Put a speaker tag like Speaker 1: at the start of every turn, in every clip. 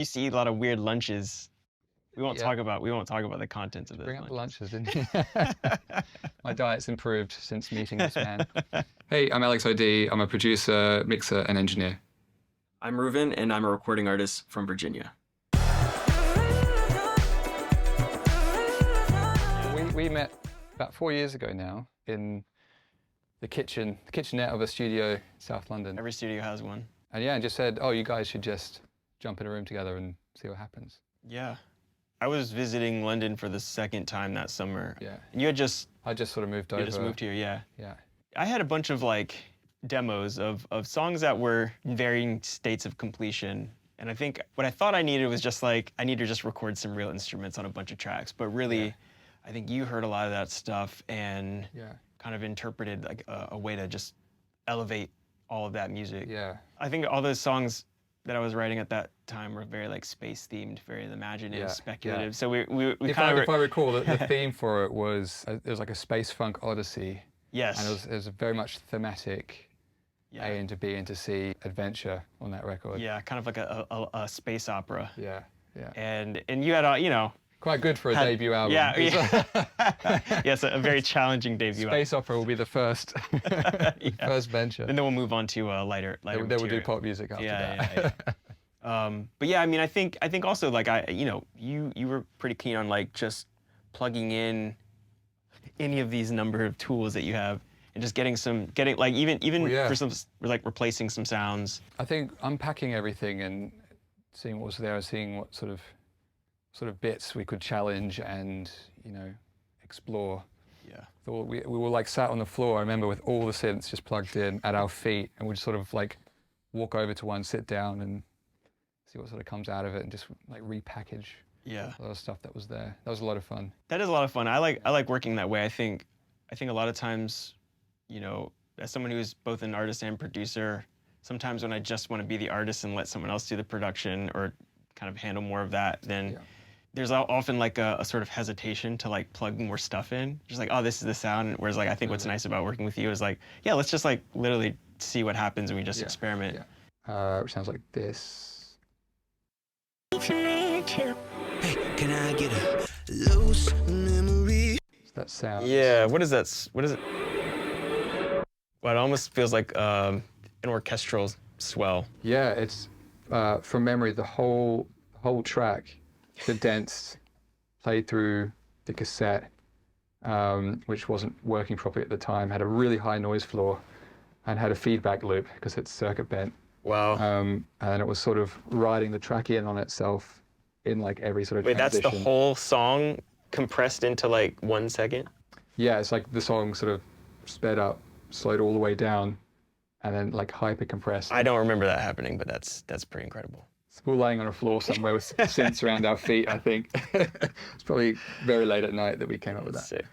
Speaker 1: used to eat a lot of weird lunches. We won't talk about the contents of those.
Speaker 2: Bring up the lunches, didn't you? My diet's improved since meeting this man. Hey, I'm Alex 𝙒𝙩. I'm a producer, mixer, and engineer.
Speaker 1: I'm Ruven, and I'm a recording artist from Virginia.
Speaker 2: We met about 4 years ago now in the kitchenette of a studio in South London.
Speaker 1: Every studio has one.
Speaker 2: And yeah, and just said, oh, you guys should just jump in a room together and see what happens.
Speaker 1: Yeah. I was visiting London for the second time that summer.
Speaker 2: Yeah.
Speaker 1: And you had just...
Speaker 2: I just sort of moved over.
Speaker 1: You just moved here, yeah.
Speaker 2: Yeah.
Speaker 1: I had a bunch of like demos of songs that were in varying states of completion. And I think what I thought I needed was just like, I need to just record some real instruments on a bunch of tracks. But really, I think you heard a lot of that stuff and kind of interpreted like a way to just elevate all of that music.
Speaker 2: Yeah.
Speaker 1: I think all those songs that I was writing at that time were very like space themed, very imaginative, speculative. Yeah. So we
Speaker 2: if I recall, the theme for it was like a space funk odyssey.
Speaker 1: Yes.
Speaker 2: And it was very much thematic. A into B into C adventure on that record.
Speaker 1: Yeah, kind of like a space opera.
Speaker 2: Yeah, yeah.
Speaker 1: And you had you know.
Speaker 2: Quite good for a debut album.
Speaker 1: Yeah, yes, a very challenging debut album.
Speaker 2: Space opera will be the first, first venture.
Speaker 1: And then we'll move on to lighter material.
Speaker 2: Then we'll do pop music after that.
Speaker 1: But yeah, I mean, I think also like you were pretty keen on like just plugging in any of these number of tools that you have and just getting like even for some like replacing some sounds.
Speaker 2: I think unpacking everything and seeing what was there, seeing what sort of bits we could challenge and, you know, explore.
Speaker 1: Yeah.
Speaker 2: So we were like sat on the floor, I remember, with all the synths just plugged in at our feet, and we'd sort of like walk over to one, sit down and see what sort of comes out of it and just like repackage a lot of stuff that was there. That was a lot of fun.
Speaker 1: That is a lot of fun. I like working that way. I think a lot of times, you know, as someone who's both an artist and producer, sometimes when I just want to be the artist and let someone else do the production or kind of handle more of that, then there's often like a sort of hesitation to like plug more stuff in. Just like, oh, this is the sound. Whereas like, I think what's nice about working with you is like, yeah, let's just like literally see what happens and we just experiment.
Speaker 2: Which sounds like this.
Speaker 3: Hey, can I get a loose memory?
Speaker 2: That sound.
Speaker 1: Yeah, what is that? What is it? Well, it almost feels like an orchestral swell.
Speaker 2: Yeah, it's from memory, the whole track condensed, played through the cassette, which wasn't working properly at the time, had a really high noise floor and had a feedback loop because it's circuit bent.
Speaker 1: Wow.
Speaker 2: And it was sort of riding the track in on itself in like every sort of transition.
Speaker 1: That's the whole song compressed into like 1 second?
Speaker 2: Yeah, it's like the song sort of sped up, slowed all the way down, and then like hyper compressed.
Speaker 1: I don't remember that happening, but that's pretty incredible.
Speaker 2: We're laying on a floor somewhere with synths around our feet, I think. It's probably very late at night that we came up with that.
Speaker 1: Sick.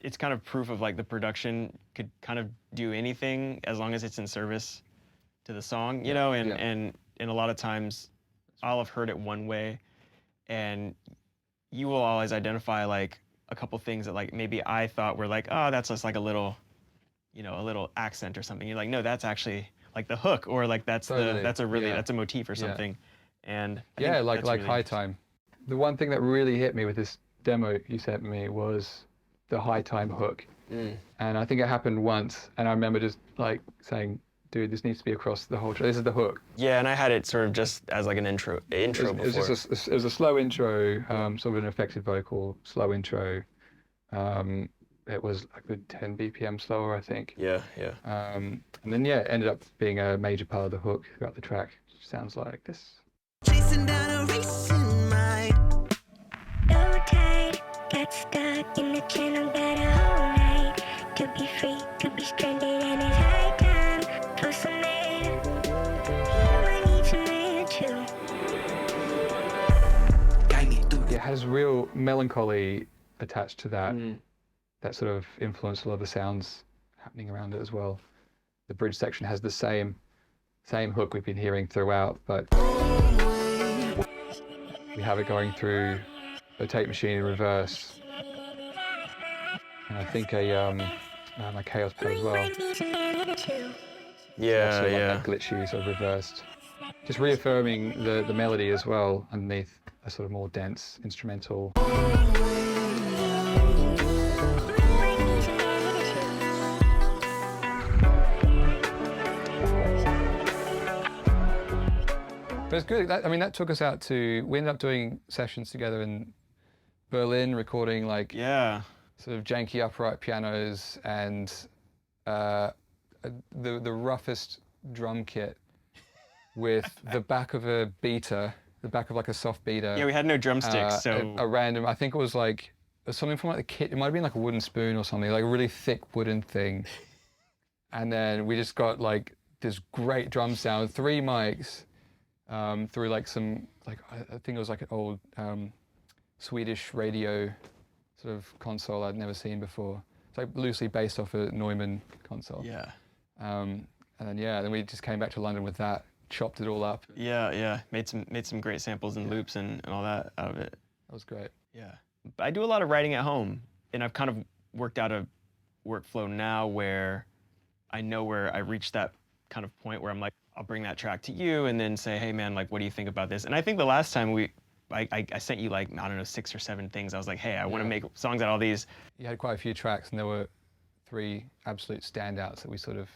Speaker 1: It's kind of proof of like the production could kind of do anything as long as it's in service to the song, you know, and a lot of times I'll have heard it one way and you will always identify like a couple things that like maybe I thought were like, oh, that's just like a little, you know, a little accent or something. You're like, no, that's actually like the hook, or like that's that's a motif or something. And
Speaker 2: like really High Time. The one thing that really hit me with this demo you sent me was the High Time hook. And I think it happened once, and I remember just like saying, dude, this needs to be across the whole track. This is the hook.
Speaker 1: Yeah, and I had it sort of just as like an intro before.
Speaker 2: It was a slow intro, sort of an affected vocal, slow intro. It was like the 10 BPM slower, I think.
Speaker 1: Yeah.
Speaker 2: And then it ended up being a major part of the hook throughout the track. It sounds like this.
Speaker 3: Chasing down a racing mind. Low tide, got stuck in the channel, got a whole night to be free, to be stranded, and it's high time for some air. I need some air too.
Speaker 2: It has real melancholy attached to that. That sort of influenced a lot of the sounds happening around it as well. The bridge section has the same hook we've been hearing throughout, but we have it going through a tape machine in reverse. And I think my chaos pad as well.
Speaker 1: Yeah.
Speaker 2: Like that glitchy, sort of reversed. just reaffirming the melody as well underneath a sort of more dense instrumental. But it's good. I mean, that took us out to. We ended up doing sessions together in Berlin, recording like sort of janky upright pianos and the roughest drum kit with the back of a beater, the back of like a soft beater.
Speaker 1: Yeah, we had no drumsticks, so
Speaker 2: a random. I think it was like something from like the kit. It might have been like a wooden spoon or something, like a really thick wooden thing. And then we just got like this great drum sound, 3 mics. Through like some, like I think it was like an old Swedish radio sort of console I'd never seen before. It's like loosely based off a Neumann console.
Speaker 1: Yeah.
Speaker 2: And then we just came back to London with that, chopped it all up.
Speaker 1: Yeah. Made some great samples and loops and all that out of it.
Speaker 2: That was great.
Speaker 1: Yeah. But I do a lot of writing at home, and I've kind of worked out a workflow now where I know where I reached that kind of point where I'm like, I'll bring that track to you and then say, hey man, like, what do you think about this? And I think the last time I sent you like, I don't know, 6 or 7 things. I was like, hey, I want to make songs out of all these.
Speaker 2: You had quite a few tracks, and there were 3 absolute standouts that we sort of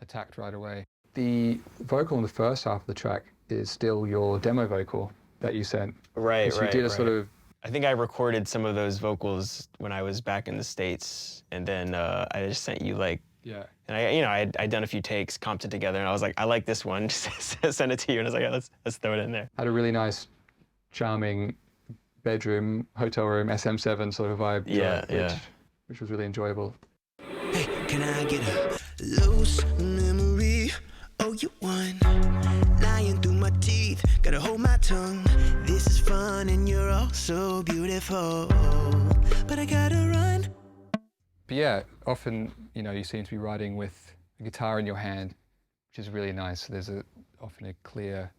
Speaker 2: attacked right away. The vocal in the first half of the track is still your demo vocal that you sent.
Speaker 1: Right.
Speaker 2: You did a sort of.
Speaker 1: I think I recorded some of those vocals when I was back in the States, and then I just sent you like.
Speaker 2: Yeah.
Speaker 1: And I'd done a few takes, comped it together, and I was like, I like this one. Just send it to you, and I was like, yeah, let's throw it in there.
Speaker 2: Had a really nice, charming bedroom, hotel room, SM7 sort of vibe. Which was really enjoyable.
Speaker 4: Hey, can I get a loose memory? Oh, you won. Lying through my teeth, gotta hold my tongue. This is fun, and you're all so beautiful. But I gotta run.
Speaker 2: But yeah, often, you seem to be writing with a guitar in your hand, which is really nice. There's often a clear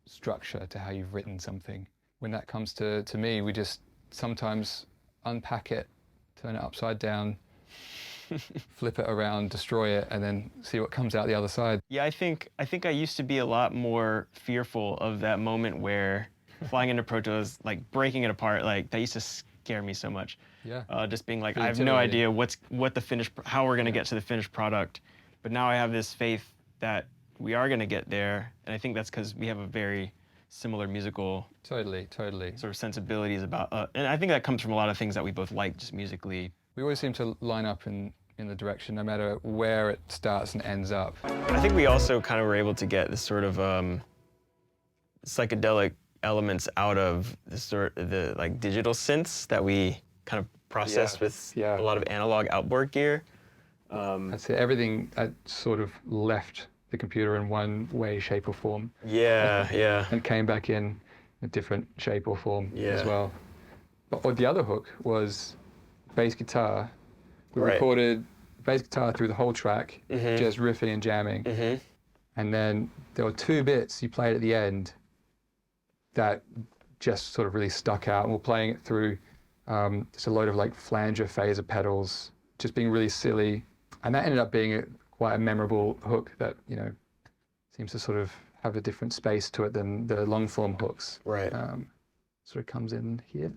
Speaker 2: structure to how you've written something. When that comes to me, we just sometimes unpack it, turn it upside down, flip it around, destroy it, and then see what comes out the other side.
Speaker 1: Yeah, I think I used to be a lot more fearful of that moment where flying into Pro Tools, like breaking it apart, like that used to scare me so much.
Speaker 2: Yeah.
Speaker 1: Just being like, I have no idea how we're gonna get to the finished product. But now I have this faith that we are gonna get there, and I think that's because we have a very similar musical
Speaker 2: Totally.
Speaker 1: sort of sensibilities about, and I think that comes from a lot of things that we both like just musically.
Speaker 2: We always seem to line up in the direction, no matter where it starts and ends up.
Speaker 1: I think we also kind of were able to get this sort of psychedelic elements out of the like digital synths that we kind of processed with a lot of analog outboard gear.
Speaker 2: That's it. Everything sort of left the computer in one way, shape, or form.
Speaker 1: Yeah.
Speaker 2: And came back in a different shape or form as well. But the other hook was bass guitar. We recorded bass guitar through the whole track, just riffing and jamming. And then there were 2 bits you played at the end that just sort of really stuck out. And we're playing it through just a load of like flanger phaser pedals, just being really silly. And that ended up being quite a memorable hook that, seems to sort of have a different space to it than the long form hooks.
Speaker 1: Right.
Speaker 2: Sort of comes in here.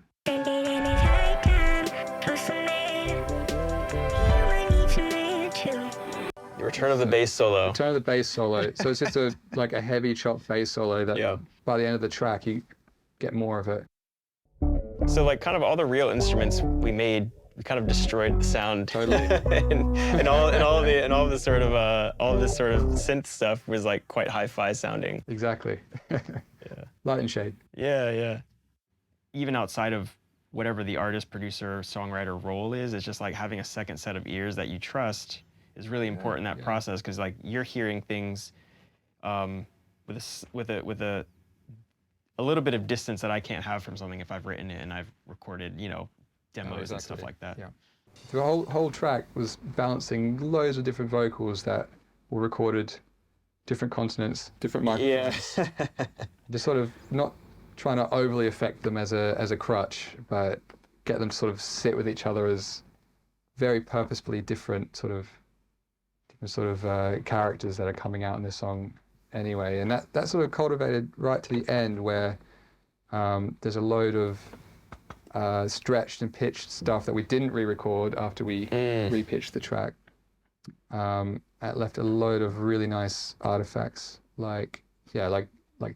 Speaker 1: The return of the bass solo.
Speaker 2: Return of the bass solo. So it's just a heavy chopped bass solo that by the end of the track you get more of it.
Speaker 1: So like kind of all the real instruments we made, we kind of destroyed the sound.
Speaker 2: Totally.
Speaker 1: and all of this sort of synth stuff was like quite hi-fi sounding.
Speaker 2: Exactly. Light and shade.
Speaker 1: Yeah. Even outside of whatever the artist, producer, songwriter role is, it's just like having a second set of ears that you trust is really important in that process, because like you're hearing things with a little bit of distance that I can't have from something if I've written it and I've recorded, demos and stuff like that.
Speaker 2: Yeah. The whole track was balancing loads of different vocals that were recorded, different continents, different microphones.
Speaker 1: Yeah.
Speaker 2: Just sort of not trying to overly affect them as a crutch, but get them to sort of sit with each other as very purposefully different sort of characters that are coming out in this song anyway. And that sort of cultivated right to the end where there's a load of stretched and pitched stuff that we didn't re-record after we re-pitched the track. It left a load of really nice artifacts, like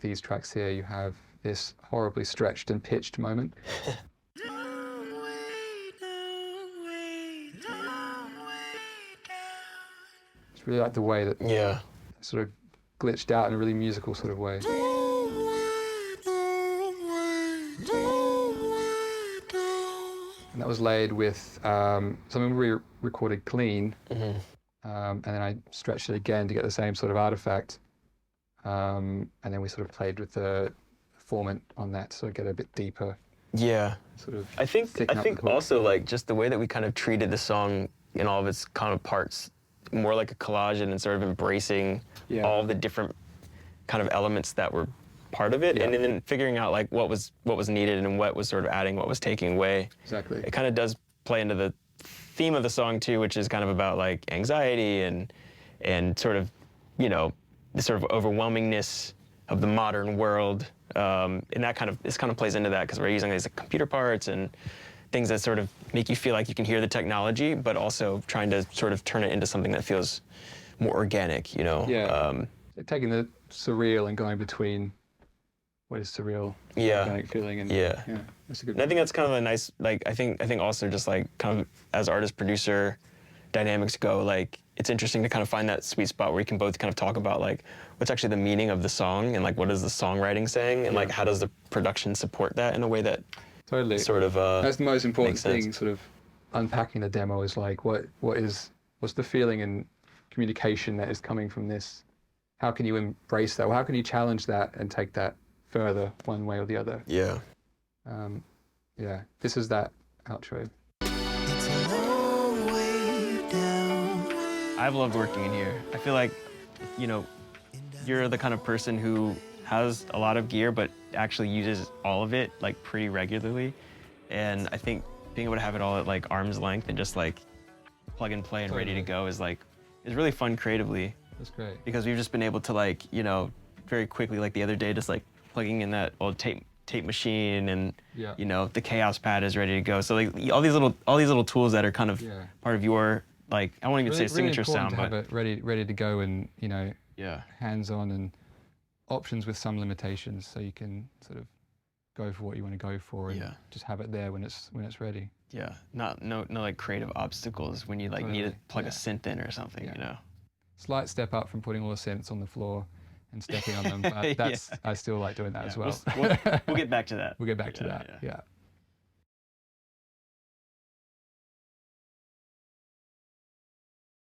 Speaker 2: these tracks here. You have this horribly stretched and pitched moment. It's really like the way that sort of glitched out in a really musical sort of way. And that was laid with something we recorded clean, and then I stretched it again to get the same sort of artifact, and then we sort of played with the formant on that to sort of get a bit deeper.
Speaker 1: Yeah.
Speaker 2: Sort of.
Speaker 1: I think also like just the way that we kind of treated the song in all of its kind of parts, more like a collage and sort of embracing all the different kind of elements that were part of it, and then figuring out like what was needed and what was sort of adding, what was taking away.
Speaker 2: Exactly.
Speaker 1: It kind of does play into the theme of the song too, which is kind of about like anxiety and sort of, you know, the sort of overwhelmingness of the modern world, and this kind of plays into that because we're using these like, computer parts and things that sort of make you feel like you can hear the technology, but also trying to sort of turn it into something that feels more organic, you know.
Speaker 2: Yeah. Taking the surreal and going between what is surreal, organic feeling, and that's a good.
Speaker 1: And I think that's kind of a nice, like, I think also just like kind of as artist-producer dynamics go, like it's interesting to kind of find that sweet spot where you can both kind of talk about like what's actually the meaning of the song and like what is the songwriting saying and like how does the production support that in a way that
Speaker 2: totally
Speaker 1: sort of
Speaker 2: that's the most important thing. Sort of unpacking the demo is like what's the feeling and communication that is coming from this? How can you embrace that? Or how can you challenge that and take that further one way or the other?
Speaker 1: Yeah.
Speaker 2: This is that outro.
Speaker 4: It's a long way down.
Speaker 1: I've loved working in here. I feel like, you know, you're the kind of person who has a lot of gear but actually uses all of it like pretty regularly. And I think being able to have it all at like arm's length and just like plug and play and ready to go is really fun creatively.
Speaker 2: That's great.
Speaker 1: Because we've just been able to like, you know, very quickly, like the other day, just like plugging in that old tape machine and you know, the chaos pad is ready to go. So like all these little tools that are kind of part of your, like, I won't even say signature sound,
Speaker 2: but have it ready to go and, you know,
Speaker 1: yeah,
Speaker 2: hands-on and options with some limitations, so you can sort of go for what you want to go for and just have it there when it's ready.
Speaker 1: Yeah, no like creative obstacles when you like need to plug a synth in or something, you know.
Speaker 2: Slight step up from putting all the synths on the floor and stepping on them, but that's I still like doing that as well.
Speaker 1: We'll get back to that.
Speaker 2: We'll get back to that. Yeah.